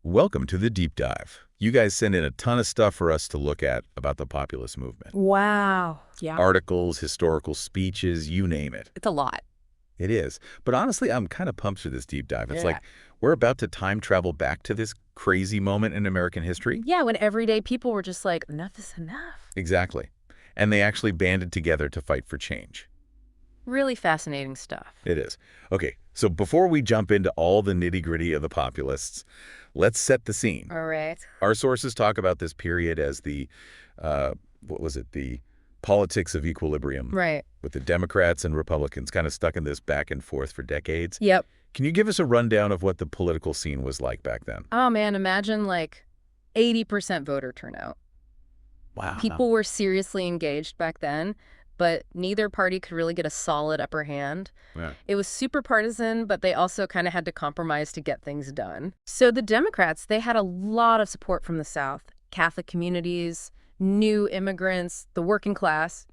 Welcome to the Deep Dive. You guys send in a ton of stuff for us to look at about the populist movement. Wow. Yeah. Articles, historical speeches, you name it. It's a lot. It is. But honestly, I'm kind of pumped for this deep dive. It's Yeah. like we're about to time travel back to this crazy moment in American history. Yeah, when everyday people were just like, enough is enough. Exactly. And they actually banded together to fight for change. Really fascinating stuff. It is. Okay, so before we jump into all the nitty-gritty of the populists, let's set the scene. All right. Our sources talk about this period as the, the politics of equilibrium, Right. with the Democrats and Republicans kind of stuck in this back and forth for decades. Yep. Can you give us a rundown of what the political scene was like back then? Oh, man, imagine like 80% voter turnout. Wow. People were seriously engaged back then, but neither party could really get a solid upper hand. Yeah. It was super partisan, but they also kind of had to compromise to get things done. So the Democrats, they had a lot of support from the South, Catholic communities, new immigrants, the working class,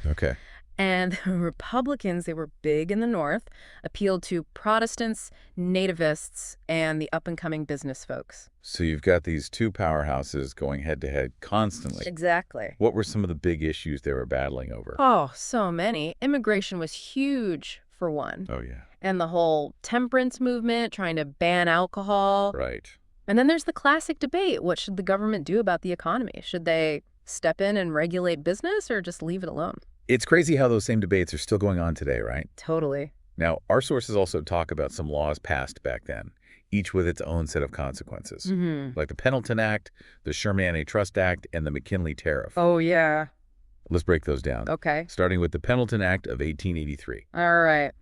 Okay. And the Republicans, they were big in the North, appealed to Protestants, nativists, and the up-and-coming business folks. So you've got these two powerhouses going head-to-head constantly. Exactly. What were some of the big issues they were battling over? Oh, so many. Immigration was huge, for one. Oh, yeah. And the whole temperance movement, trying to ban alcohol. Right. And then there's the classic debate. What should the government do about the economy? Should they step in and regulate business or just leave it alone? It's crazy how those same debates are still going on today, right? Totally. Now, our sources also talk about some laws passed back then, each with its own set of consequences, like the Pendleton Act, the Sherman Antitrust Act, and the McKinley Tariff. Oh, yeah. Let's break those down, Okay. starting with the Pendleton Act of 1883. All right.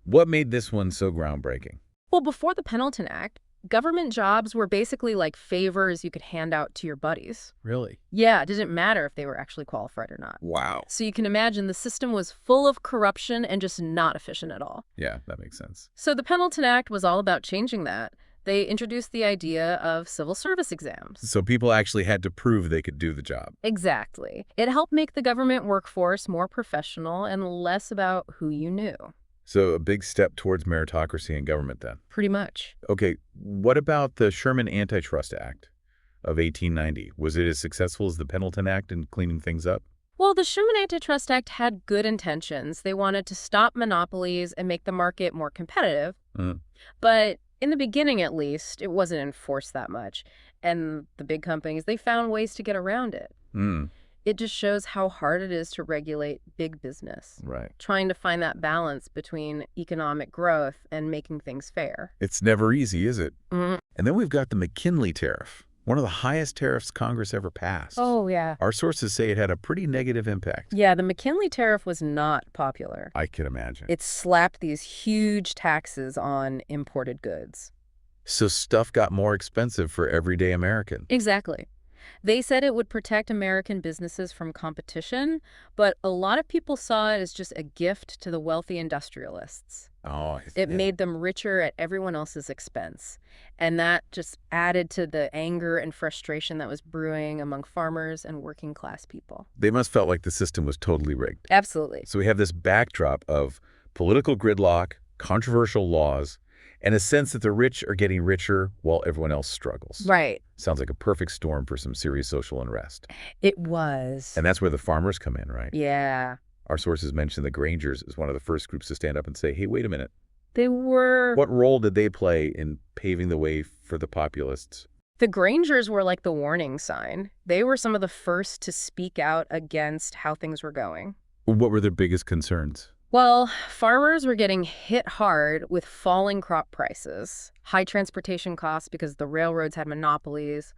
What made this one so groundbreaking? Well, before the Pendleton Act, government jobs were basically like favors you could hand out to your buddies. Really? Yeah, it didn't matter if they were actually qualified or not. Wow. So you can imagine the system was full of corruption and just not efficient at all. Yeah, that makes sense. So the Pendleton Act was all about changing that. They introduced the idea of civil service exams. So people actually had to prove they could do the job. Exactly. It helped make the government workforce more professional and less about who you knew. So a big step towards meritocracy in government then. Pretty much. Okay, what about the Sherman Antitrust Act of 1890? Was it as successful as the Pendleton Act in cleaning things up? Well, the Sherman Antitrust Act had good intentions. They wanted to stop monopolies and make the market more competitive. But in the beginning, at least, it wasn't enforced that much. And the big companies, they found ways to get around it. It just shows how hard it is to regulate big business. Right. Trying to find that balance between economic growth and making things fair. It's never easy, is it? Mhm. And then we've got the McKinley Tariff, one of the highest tariffs Congress ever passed. Oh, yeah. Our sources say it had a pretty negative impact. Yeah, the McKinley Tariff was not popular. I can imagine. It slapped these huge taxes on imported goods. So stuff got more expensive for everyday American. Exactly. They said it would protect American businesses from competition, but a lot of people saw it as just a gift to the wealthy industrialists. Oh, It yeah. made them richer at everyone else's expense. And that just added to the anger and frustration that was brewing among farmers and working class people. They must felt like the system was totally rigged. Absolutely. So we have this backdrop of political gridlock, controversial laws, and a sense that the rich are getting richer while everyone else struggles. Right. Sounds like a perfect storm for some serious social unrest. It was. And that's where the farmers come in, right? Yeah. Our sources mention the Grangers as one of the first groups to stand up and say, hey, wait a minute. They were... What role did they play in paving the way for the populists? The Grangers were like the warning sign. They were some of the first to speak out against how things were going. What were their biggest concerns? Well, farmers were getting hit hard with falling crop prices, high transportation costs because the railroads had monopolies,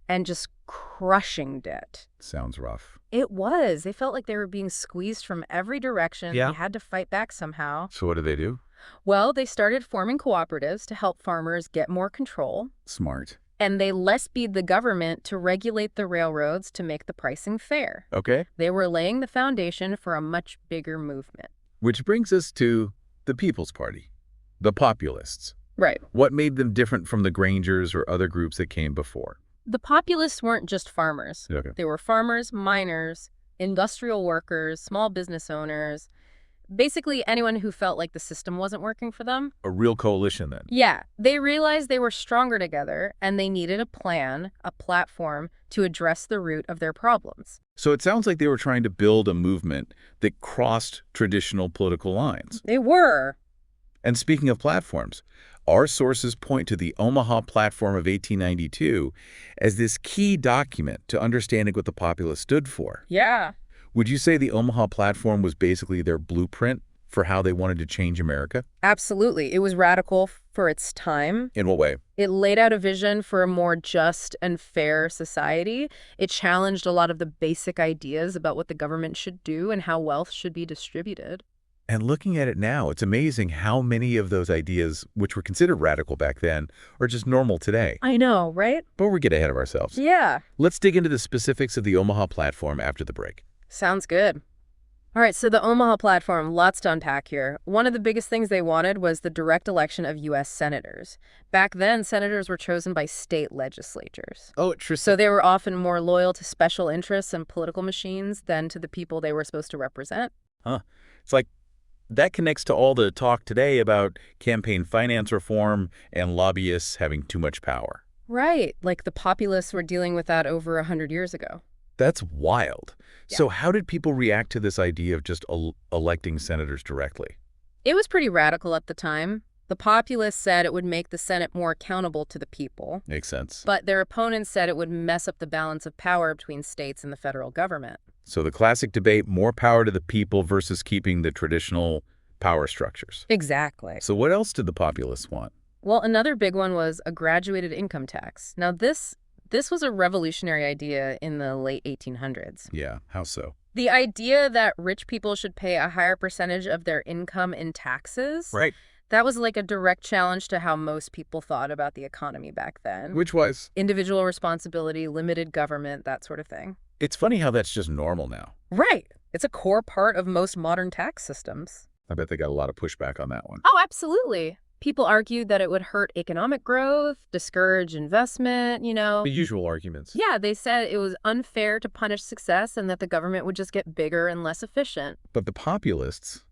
and just crushing debt. Sounds rough. It was. They felt like they were being squeezed from every direction. Yeah. They had to fight back somehow. So what did they do? Well, they started forming cooperatives to help farmers get more control. Smart. And they less-beed the government to regulate the railroads to make the pricing fair. Okay. They were laying the foundation for a much bigger movement. Which brings us to the People's Party, the populists. Right. What made them different from the Grangers or other groups that came before? The populists weren't just farmers. Okay. They were farmers, miners, industrial workers, small business owners. Basically, anyone who felt like the system wasn't working for them. A real coalition, then. Yeah, they realized they were stronger together, and they needed a plan, a platform, to address the root of their problems. So it sounds like they were trying to build a movement that crossed traditional political lines. They were. And speaking of platforms, our sources point to the Omaha Platform of 1892 as this key document to understanding what the Populists stood for. Yeah. Would you say the Omaha Platform was basically their blueprint for how they wanted to change America? Absolutely. It was radical for its time. In what way? It laid out a vision for a more just and fair society. It challenged a lot of the basic ideas about what the government should do and how wealth should be distributed. And looking at it now, it's amazing how many of those ideas, which were considered radical back then, are just normal today. I know, right? But we're getting ahead of ourselves. Yeah. Let's dig into the specifics of the Omaha Platform after the break. Sounds good. All right, so the Omaha Platform, lots to unpack here. One of the biggest things they wanted was the direct election of U.S. senators. Back then, senators were chosen by state legislatures. Oh, interesting. So they were often more loyal to special interests and political machines than to the people they were supposed to represent. It's like that connects to all the talk today about campaign finance reform and lobbyists having too much power. Right, like the populists were dealing with that over 100 years ago. That's wild. Yeah. So how did people react to this idea of just electing senators directly? It was pretty radical at the time. The populists said it would make the Senate more accountable to the people. Makes sense. But their opponents said it would mess up the balance of power between states and the federal government. So the classic debate, more power to the people versus keeping the traditional power structures. Exactly. So what else did the populists want? Well, another big one was a graduated income tax. Now, this was a revolutionary idea in the late 1800s. Yeah, how so? The idea that rich people should pay a higher percentage of their income in taxes. Right. That was like a direct challenge to how most people thought about the economy back then. Which was? Individual responsibility, limited government, that sort of thing. It's funny how that's just normal now. Right. It's a core part of most modern tax systems. I bet they got a lot of pushback on that one. Oh, absolutely. People argued that it would hurt economic growth, discourage investment, The usual arguments. Yeah, they said it was unfair to punish success and that the government would just get bigger and less efficient. But the populists,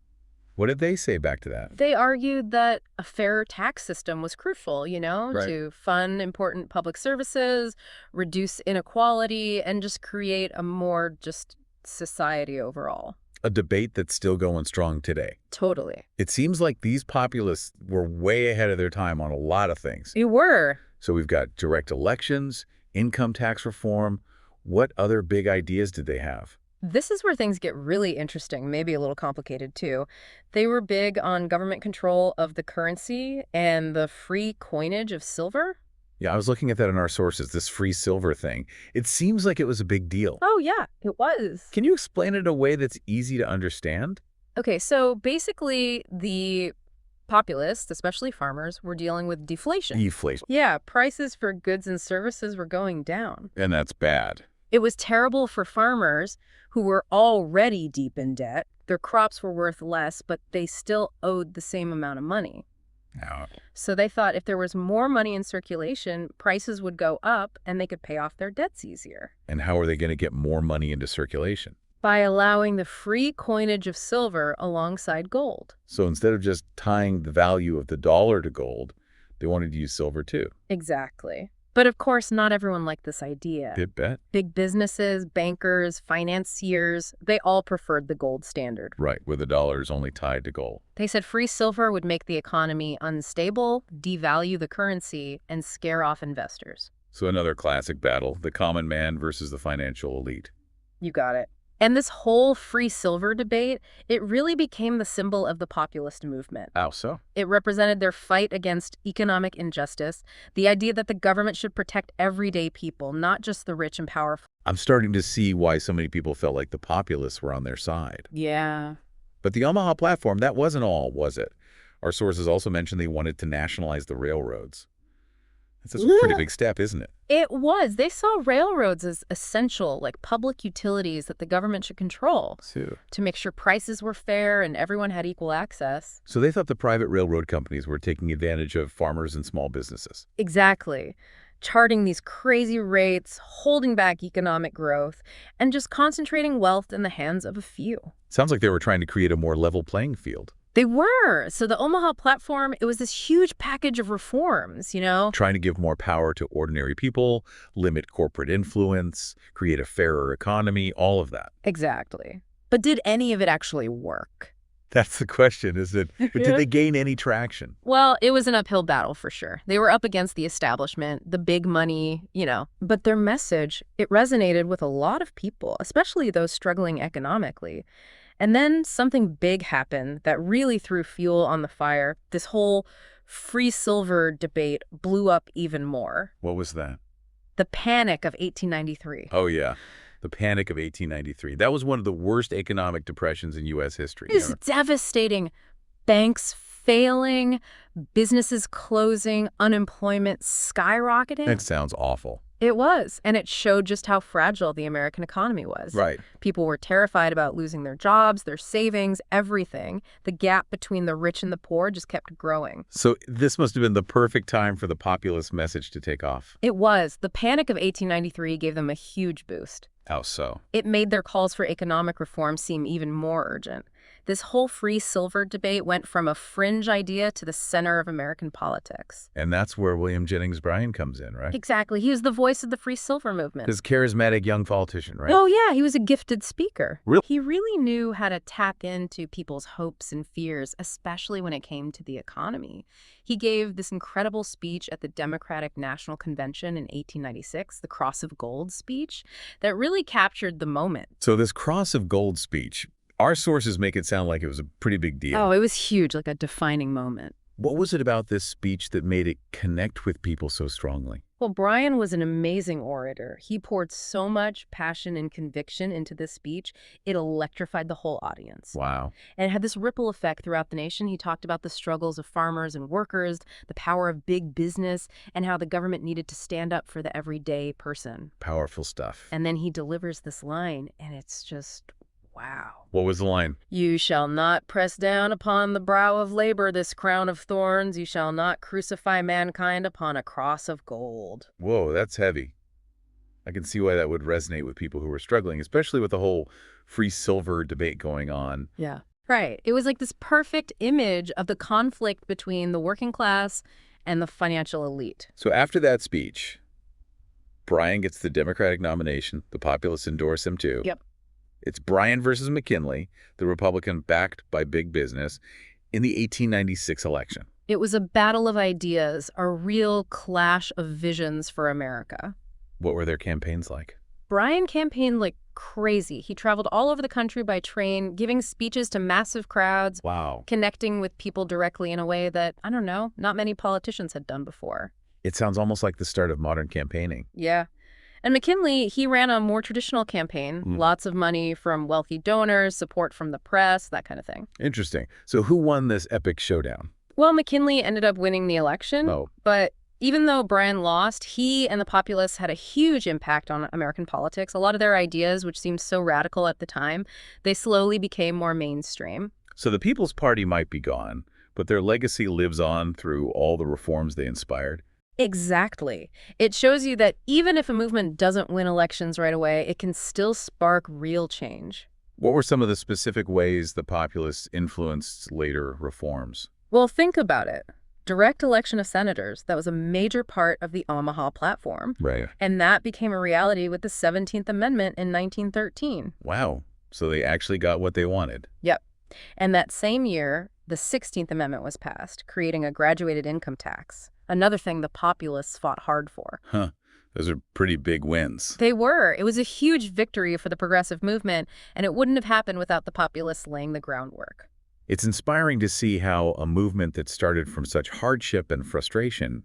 what did they say back to that? They argued that a fairer tax system was crucial, Right. to fund important public services, reduce inequality, and just create a more just society overall. A debate that's still going strong today. Totally. It seems like these populists were way ahead of their time on a lot of things. You were. So we've got direct elections, income tax reform. What other big ideas did they have? This is where things get really interesting, maybe a little complicated too. They were big on government control of the currency and the free coinage of silver. Yeah, I was looking at that in our sources, this free silver thing. It seems like it was a big deal. Oh, yeah, it was. Can you explain it in a way that's easy to understand? Okay, so basically the populists, especially farmers, were dealing with deflation. Deflation. Yeah, prices for goods and services were going down. And that's bad. It was terrible for farmers who were already deep in debt. Their crops were worth less, but they still owed the same amount of money. Now, So they thought if there was more money in circulation, prices would go up and they could pay off their debts easier. and how are they going to get more money into circulation? By allowing the free coinage of silver alongside gold. So instead of just tying the value of the dollar to gold, they wanted to use silver too. Exactly. But of course, not everyone liked this idea. Did bet. Big businesses, bankers, financiers, they all preferred the gold standard. Right, where the dollar is only tied to gold. They said free silver would make the economy unstable, devalue the currency, and scare off investors. So another classic battle, the common man versus the financial elite. You got it. And this whole free silver debate, it really became the symbol of the populist movement. How so? It represented their fight against economic injustice, the idea that the government should protect everyday people, not just the rich and powerful. I'm starting to see why so many people felt like the populists were on their side. Yeah. But the Omaha Platform, that wasn't all, was it? Our sources also mentioned they wanted to nationalize the railroads. That's a pretty big step, isn't it? It was. They saw railroads as essential, like public utilities that the government should control to make sure prices were fair and everyone had equal access. So they thought the private railroad companies were taking advantage of farmers and small businesses. Exactly. charting these crazy rates, holding back economic growth, and just concentrating wealth in the hands of a few. Sounds like they were trying to create a more level playing field. They were. So the Omaha Platform, it was this huge package of reforms, Trying to give more power to ordinary people, limit corporate influence, create a fairer economy, all of that. Exactly. But did any of it actually work? That's the question, is it? But did they gain any traction? Well, it was an uphill battle for sure. They were up against the establishment, the big money. But their message, it resonated with a lot of people, especially those struggling economically. And then something big happened that really threw fuel on the fire. This whole free silver debate blew up even more. What was that? The Panic of 1893. Oh, yeah. The Panic of 1893. That was one of the worst economic depressions in U.S. history. It was devastating. Banks failing, businesses closing, unemployment skyrocketing. That sounds awful. It was, and it showed just how fragile the American economy was. Right. People were terrified about losing their jobs, their savings, everything. The gap between the rich and the poor just kept growing. So this must have been the perfect time for the populist message to take off. It was. The Panic of 1893 gave them a huge boost. How so? It made their calls for economic reform seem even more urgent. This whole free silver debate went from a fringe idea to the center of American politics. And that's where William Jennings Bryan comes in, right? Exactly. He was the voice of the free silver movement. This charismatic young politician, right? Oh, yeah. He was a gifted speaker. Really? He really knew how to tap into people's hopes and fears, especially when it came to the economy. He gave this incredible speech at the Democratic National Convention in 1896, the Cross of Gold speech, that really captured the moment. So this Cross of Gold speech, our sources make it sound like it was a pretty big deal. Oh, it was huge, like a defining moment. What was it about this speech that made it connect with people so strongly? Well, Bryan was an amazing orator. He poured so much passion and conviction into this speech, it electrified the whole audience. Wow. And it had this ripple effect throughout the nation. He talked about the struggles of farmers and workers, the power of big business, and how the government needed to stand up for the everyday person. Powerful stuff. And then he delivers this line, and it's just, wow. What was the line? You shall not press down upon the brow of labor this crown of thorns. You shall not crucify mankind upon a cross of gold. Whoa, that's heavy. I can see why that would resonate with people who were struggling, especially with the whole free silver debate going on. Yeah. Right. It was like this perfect image of the conflict between the working class and the financial elite. So after that speech, Bryan gets the Democratic nomination. The populists endorse him too. Yep. It's Bryan versus McKinley, the Republican backed by big business, in the 1896 election. It was a battle of ideas, a real clash of visions for America. What were their campaigns like? Bryan campaigned like crazy. He traveled all over the country by train, giving speeches to massive crowds, Wow. connecting with people directly in a way that, I don't know, not many politicians had done before. It sounds almost like the start of modern campaigning. Yeah. And McKinley, he ran a more traditional campaign, lots of money from wealthy donors, support from the press, that kind of thing. Interesting. So who won this epic showdown? Well, McKinley ended up winning the election, but even though Bryan lost, he and the populists had a huge impact on American politics. A lot of their ideas, which seemed so radical at the time, they slowly became more mainstream. So the People's Party might be gone, but their legacy lives on through all the reforms they inspired. Exactly. It shows you that even if a movement doesn't win elections right away, it can still spark real change. What were some of the specific ways the populists influenced later reforms? Well, think about it. Direct election of senators, that was a major part of the Omaha Platform. Right. And that became a reality with the 17th Amendment in 1913. Wow. So they actually got what they wanted. Yep. And that same year, the 16th Amendment was passed, creating a graduated income tax. Another thing the populists fought hard for. Huh. Those are pretty big wins. They were. It was a huge victory for the progressive movement, and it wouldn't have happened without the populists laying the groundwork. It's inspiring to see how a movement that started from such hardship and frustration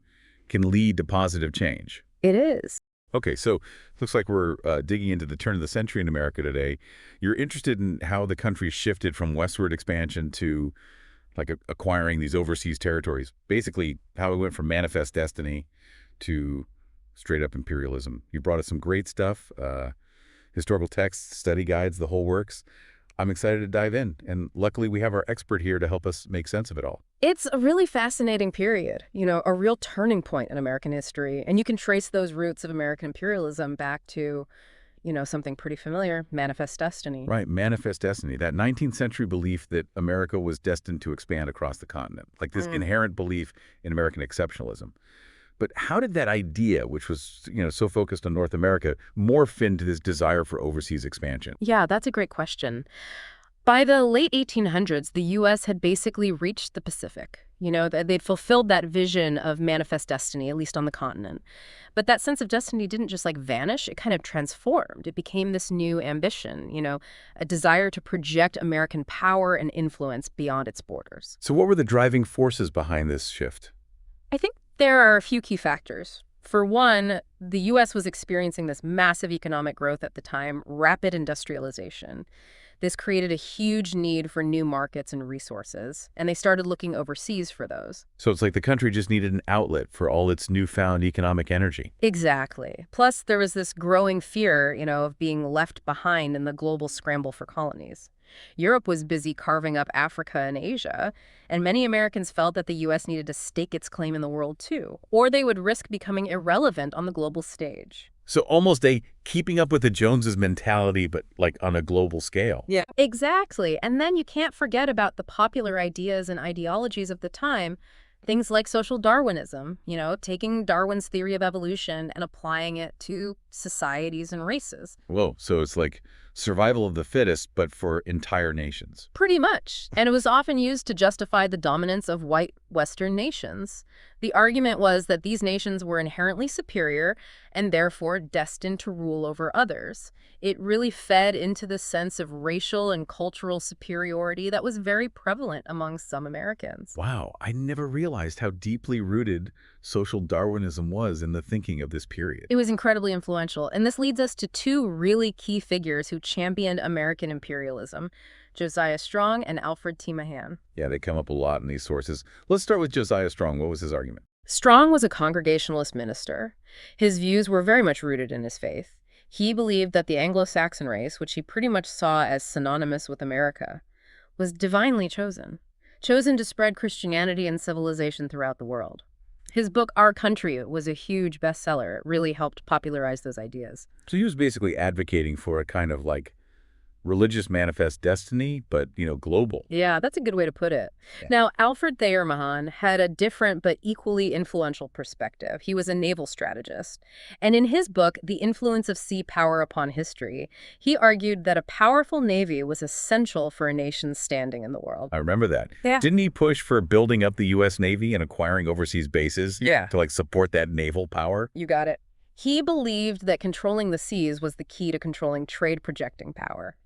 can lead to positive change. It is. Okay, so looks like we're digging into the turn of the century in America today. You're interested in how the country shifted from westward expansion to acquiring these overseas territories, basically how it went from manifest destiny to straight-up imperialism. You brought us some great stuff, historical texts, study guides, the whole works. I'm excited to dive in, and luckily we have our expert here to help us make sense of it all. It's a really fascinating period, a real turning point in American history. And you can trace those roots of American imperialism back to, something pretty familiar, Manifest Destiny. Right, manifest destiny, that 19th century belief that America was destined to expand across the continent, like this inherent belief in American exceptionalism. But how did that idea, which was, so focused on North America, morph into this desire for overseas expansion? Yeah, that's a great question. By the late 1800s, the U.S. had basically reached the Pacific. They'd fulfilled that vision of manifest destiny, at least on the continent. But that sense of destiny didn't just vanish, it kind of transformed. It became this new ambition, a desire to project American power and influence beyond its borders. So what were the driving forces behind this shift? I think there are a few key factors. For one, the U.S. was experiencing this massive economic growth at the time, rapid industrialization. This created a huge need for new markets and resources, and they started looking overseas for those. So it's like the country just needed an outlet for all its newfound economic energy. Exactly. Plus, there was this growing fear, of being left behind in the global scramble for colonies. Europe was busy carving up Africa and Asia, and many Americans felt that the U.S. needed to stake its claim in the world too, or they would risk becoming irrelevant on the global stage. So almost a keeping up with the Joneses mentality, but on a global scale. Yeah. Exactly. And then you can't forget about the popular ideas and ideologies of the time, things like social Darwinism, taking Darwin's theory of evolution and applying it to societies and races. Whoa, so it's like survival of the fittest, but for entire nations. Pretty much. And it was often used to justify the dominance of white Western nations. The argument was that these nations were inherently superior and therefore destined to rule over others. It really fed into the sense of racial and cultural superiority that was very prevalent among some Americans. Wow, I never realized how deeply rooted social Darwinism was in the thinking of this period. It was incredibly influential, and this leads us to two really key figures who championed American imperialism, Josiah Strong and Alfred T. Mahan. Yeah, they come up a lot in these sources. Let's start with Josiah Strong. What was his argument? Strong was a Congregationalist minister. His views were very much rooted in his faith. He believed that the Anglo-Saxon race, which he pretty much saw as synonymous with America, was divinely chosen to spread Christianity and civilization throughout the world. His book, Our Country, was a huge bestseller. It really helped popularize those ideas. So he was basically advocating for a kind of religious manifest destiny, but, global. Yeah, that's a good way to put it. Yeah. Now, Alfred Thayer Mahan had a different but equally influential perspective. He was a naval strategist. And in his book, The Influence of Sea Power Upon History, he argued that a powerful navy was essential for a nation's standing in the world. I remember that. Yeah. Didn't he push for building up the U.S. Navy and acquiring overseas bases to support that naval power? You got it. He believed that controlling the seas was the key to controlling trade projecting power,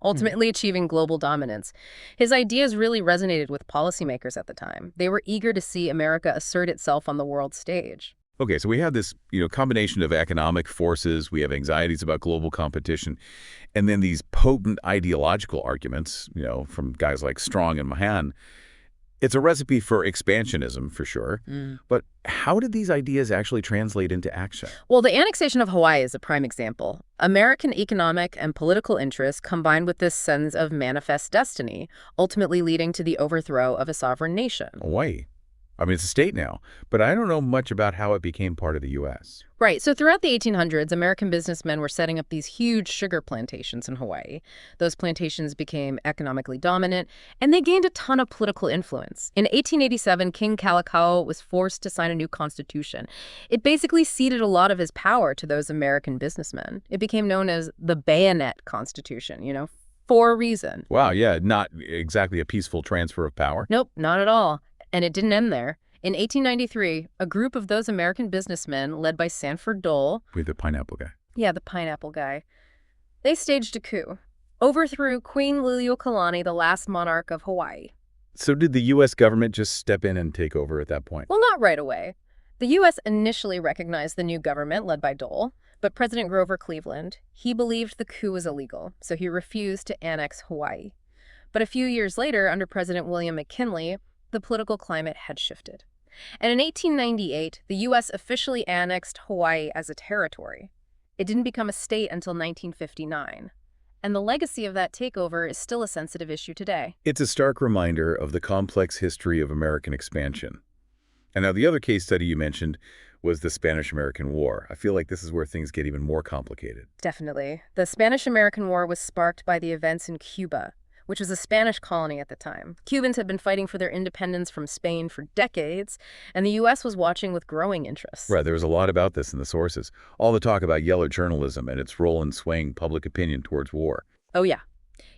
ultimately achieving global dominance. His ideas really resonated with policymakers at the time. They were eager to see America assert itself on the world stage. Okay, so we have this, combination of economic forces, we have anxieties about global competition, and then these potent ideological arguments, from guys like Strong and Mahan. It's a recipe for expansionism, for sure. But how did these ideas actually translate into action? Well, the annexation of Hawaii is a prime example. American economic and political interests combined with this sense of manifest destiny, ultimately leading to the overthrow of a sovereign nation. Hawaii. I mean, it's a state now, but I don't know much about how it became part of the U.S. Right. So throughout the 1800s, American businessmen were setting up these huge sugar plantations in Hawaii. Those plantations became economically dominant, and they gained a ton of political influence. In 1887, King Kalakaua was forced to sign a new constitution. It basically ceded a lot of his power to those American businessmen. It became known as the Bayonet Constitution, for a reason. Wow, yeah, not exactly a peaceful transfer of power. Nope, not at all. And it didn't end there. In 1893, a group of those American businessmen, led by Sanford Dole... With the pineapple guy. Yeah, the pineapple guy. They staged a coup, overthrew Queen Liliuokalani, the last monarch of Hawaii. So did the U.S. government just step in and take over at that point? Well, not right away. The U.S. initially recognized the new government, led by Dole, but President Grover Cleveland, he believed the coup was illegal, so he refused to annex Hawaii. But a few years later, under President William McKinley, the political climate had shifted. And in 1898, the U.S. officially annexed Hawaii as a territory. It didn't become a state until 1959. And the legacy of that takeover is still a sensitive issue today. It's a stark reminder of the complex history of American expansion. And now the other case study you mentioned was the Spanish-American War. I feel like this is where things get even more complicated. Definitely. The Spanish-American War was sparked by the events in Cuba, which was a Spanish colony at the time. Cubans had been fighting for their independence from Spain for decades, and the U.S. was watching with growing interest. Right, there was a lot about this in the sources. All the talk about yellow journalism and its role in swaying public opinion towards war. Oh yeah.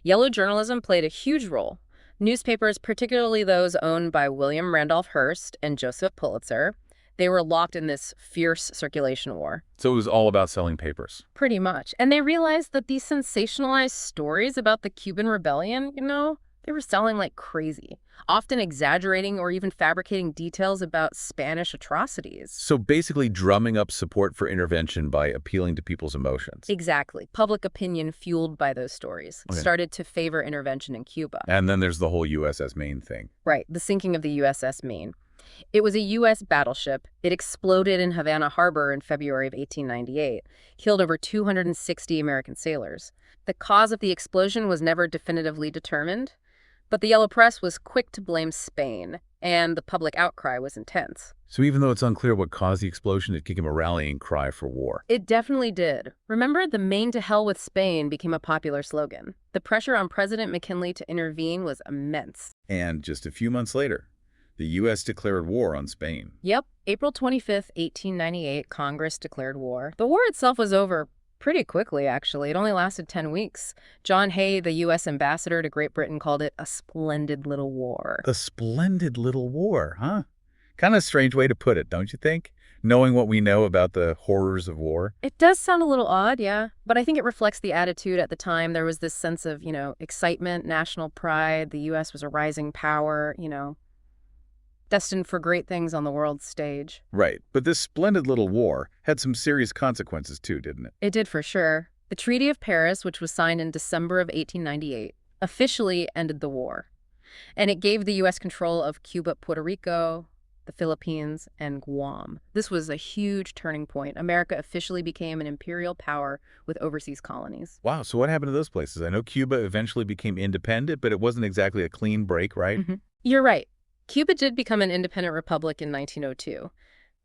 Yellow journalism played a huge role. Newspapers, particularly those owned by William Randolph Hearst and Joseph Pulitzer, they were locked in this fierce circulation war. So it was all about selling papers. Pretty much. And they realized that these sensationalized stories about the Cuban Rebellion, they were selling like crazy, often exaggerating or even fabricating details about Spanish atrocities. So basically drumming up support for intervention by appealing to people's emotions. Exactly. Public opinion fueled by those stories started to favor intervention in Cuba. And then there's the whole USS Maine thing. Right, the sinking of the USS Maine. It was a U.S. battleship. It exploded in Havana Harbor in February of 1898, killed over 260 American sailors. The cause of the explosion was never definitively determined, but the Yellow Press was quick to blame Spain, and the public outcry was intense. So even though it's unclear what caused the explosion, it became a rallying cry for war. It definitely did. Remember, the Maine to hell with Spain became a popular slogan. The pressure on President McKinley to intervene was immense. And just a few months later, the U.S. declared war on Spain. Yep. April 25th, 1898, Congress declared war. The war itself was over pretty quickly, actually. It only lasted 10 weeks. John Hay, the U.S. ambassador to Great Britain, called it a splendid little war. A splendid little war, huh? Kind of a strange way to put it, don't you think? Knowing what we know about the horrors of war. It does sound a little odd, yeah. But I think it reflects the attitude at the time. There was this sense of, excitement, national pride. The U.S. was a rising power, destined for great things on the world stage. Right. But this splendid little war had some serious consequences too, didn't it? It did for sure. The Treaty of Paris, which was signed in December of 1898, officially ended the war. And it gave the U.S. control of Cuba, Puerto Rico, the Philippines, and Guam. This was a huge turning point. America officially became an imperial power with overseas colonies. Wow, so what happened to those places? I know Cuba eventually became independent, but it wasn't exactly a clean break, right? You're right. Cuba did become an independent republic in 1902,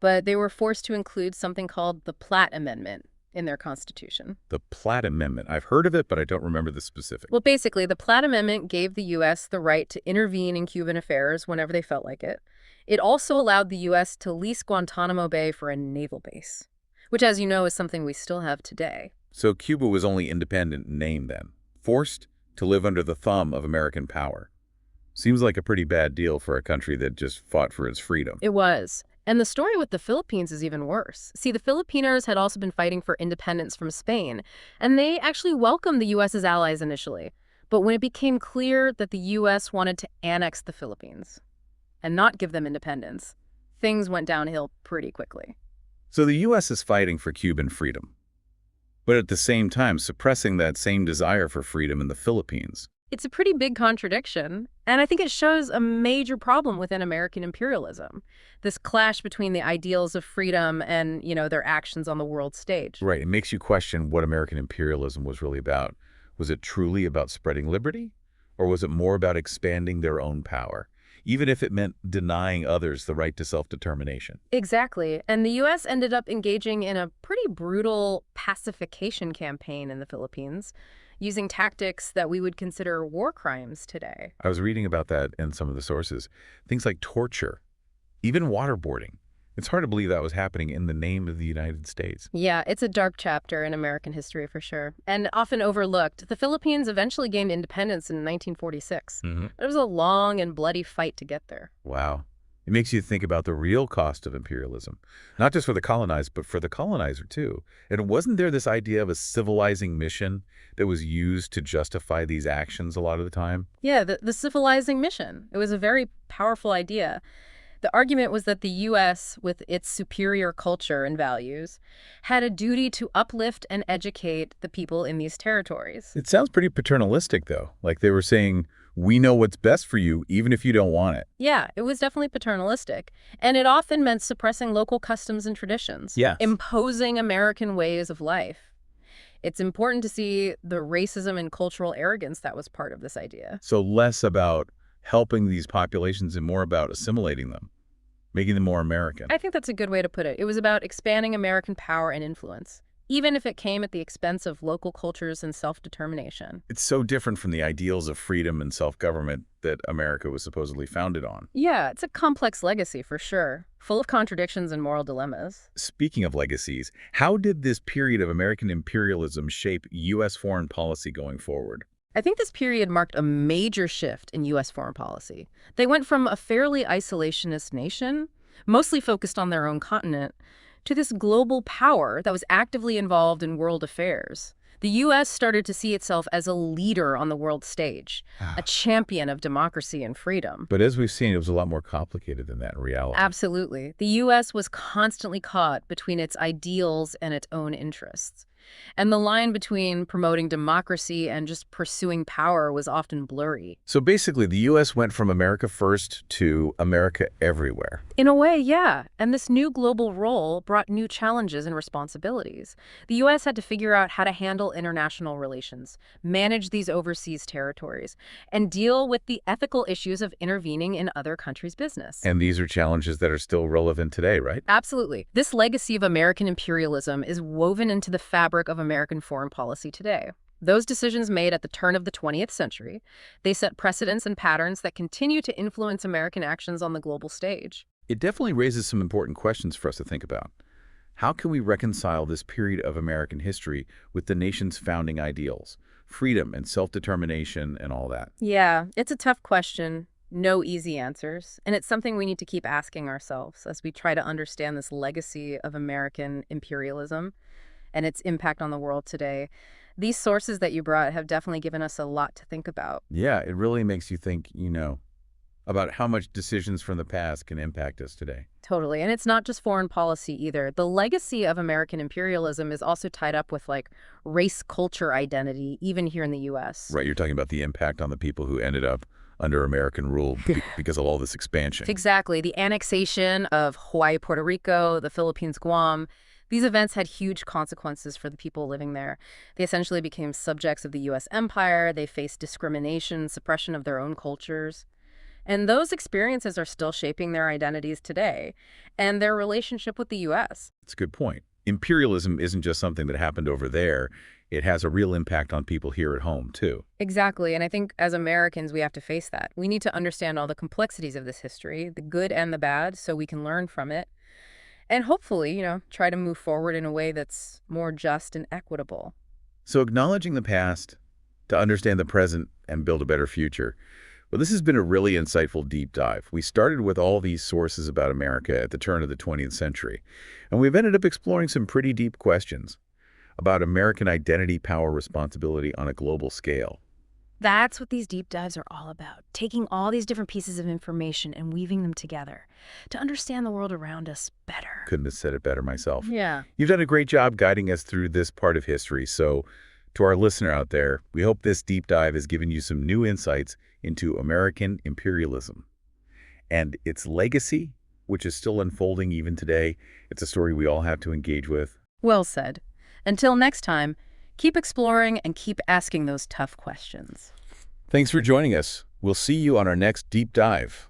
but they were forced to include something called the Platt Amendment in their constitution. The Platt Amendment. I've heard of it, but I don't remember the specifics. Well, basically, the Platt Amendment gave the U.S. the right to intervene in Cuban affairs whenever they felt like it. It also allowed the U.S. to lease Guantanamo Bay for a naval base, which, as you know, is something we still have today. So Cuba was only independent in name then, forced to live under the thumb of American power. Seems like a pretty bad deal for a country that just fought for its freedom. It was. And the story with the Philippines is even worse. See, the Filipinos had also been fighting for independence from Spain, and they actually welcomed the U.S. as allies initially. But when it became clear that the U.S. wanted to annex the Philippines and not give them independence, things went downhill pretty quickly. So the U.S. is fighting for Cuban freedom, but at the same time suppressing that same desire for freedom in the Philippines. It's a pretty big contradiction, and I think it shows a major problem within American imperialism. This clash between the ideals of freedom and, their actions on the world stage. Right. It makes you question what American imperialism was really about. Was it truly about spreading liberty? Or was it more about expanding their own power, even if it meant denying others the right to self-determination? Exactly. And the U.S. ended up engaging in a pretty brutal pacification campaign in the Philippines, using tactics that we would consider war crimes today. I was reading about that in some of the sources. Things like torture, even waterboarding. It's hard to believe that was happening in the name of the United States. Yeah, it's a dark chapter in American history for sure, and often overlooked. The Philippines eventually gained independence in 1946. It was a long and bloody fight to get there. Wow. It makes you think about the real cost of imperialism, not just for the colonized, but for the colonizer too. And wasn't there this idea of a civilizing mission that was used to justify these actions a lot of the time? Yeah, the civilizing mission. It was a very powerful idea. The argument was that the U.S., with its superior culture and values, had a duty to uplift and educate the people in these territories. It sounds pretty paternalistic, though. Like they were saying, we know what's best for you, even if you don't want it. Yeah, it was definitely paternalistic. And it often meant suppressing local customs and traditions. Yes. Imposing American ways of life. It's important to see the racism and cultural arrogance that was part of this idea. So less about helping these populations and more about assimilating them, making them more American. I think that's a good way to put it. It was about expanding American power and influence, even if it came at the expense of local cultures and self-determination. It's so different from the ideals of freedom and self-government that America was supposedly founded on. Yeah, it's a complex legacy for sure, full of contradictions and moral dilemmas. Speaking of legacies, how did this period of American imperialism shape U.S. foreign policy going forward? I think this period marked a major shift in U.S. foreign policy. They went from a fairly isolationist nation, mostly focused on their own continent, to this global power that was actively involved in world affairs. The U.S. started to see itself as a leader on the world stage, a champion of democracy and freedom. But as we've seen, it was a lot more complicated than that in reality. Absolutely. The U.S. was constantly caught between its ideals and its own interests. And the line between promoting democracy and just pursuing power was often blurry. So basically, the U.S. went from America first to America everywhere. In a way, yeah. And this new global role brought new challenges and responsibilities. The U.S. had to figure out how to handle international relations, manage these overseas territories, and deal with the ethical issues of intervening in other countries' business. And these are challenges that are still relevant today, right? Absolutely. This legacy of American imperialism is woven into the fabric of American foreign policy today. Those decisions made at the turn of the 20th century, they set precedents and patterns that continue to influence American actions on the global stage. It definitely raises some important questions for us to think about. How can we reconcile this period of American history with the nation's founding ideals, freedom and self-determination and all that? Yeah, it's a tough question. No easy answers. And it's something we need to keep asking ourselves as we try to understand this legacy of American imperialism and its impact on the world today. These sources that you brought have definitely given us a lot to think about. Yeah, it really makes you think, about how much decisions from the past can impact us today. Totally. And it's not just foreign policy either. The legacy of American imperialism is also tied up with race culture identity, even here in the U.S. Right, you're talking about the impact on the people who ended up under American rule because of all this expansion. Exactly. The annexation of Hawaii, Puerto Rico, the Philippines, Guam. These events had huge consequences for the people living there. They essentially became subjects of the U.S. empire. They faced discrimination, suppression of their own cultures. And those experiences are still shaping their identities today and their relationship with the U.S. That's a good point. Imperialism isn't just something that happened over there. It has a real impact on people here at home, too. Exactly. And I think as Americans, we have to face that. We need to understand all the complexities of this history, the good and the bad, so we can learn from it. And hopefully, try to move forward in a way that's more just and equitable. So acknowledging the past to understand the present and build a better future. Well, this has been a really insightful deep dive. We started with all these sources about America at the turn of the 20th century, and we've ended up exploring some pretty deep questions about American identity, power, responsibility on a global scale. That's what these deep dives are all about, taking all these different pieces of information and weaving them together to understand the world around us better. Couldn't have said it better myself. Yeah. You've done a great job guiding us through this part of history. So to our listener out there, we hope this deep dive has given you some new insights into American imperialism and its legacy, which is still unfolding even today. It's a story we all have to engage with. Well said. Until next time, keep exploring and keep asking those tough questions. Thanks for joining us. We'll see you on our next deep dive.